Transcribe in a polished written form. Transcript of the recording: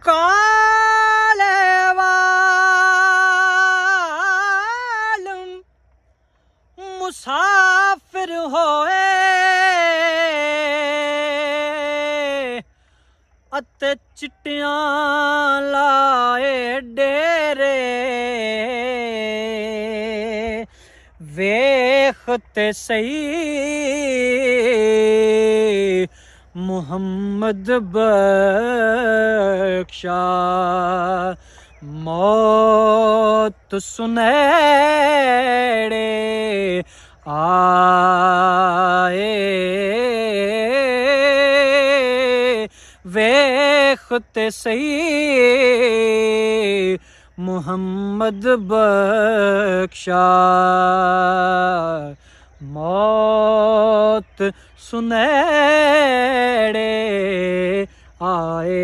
काले वालम मुसाफिर होए अते चिट्टियां लाए डेरे वेख ते सही मुहम्मद बख्शा मौत सुनहरे आए वेख ते सही मुहम्मद बख्शा मौत सुनहरे आए।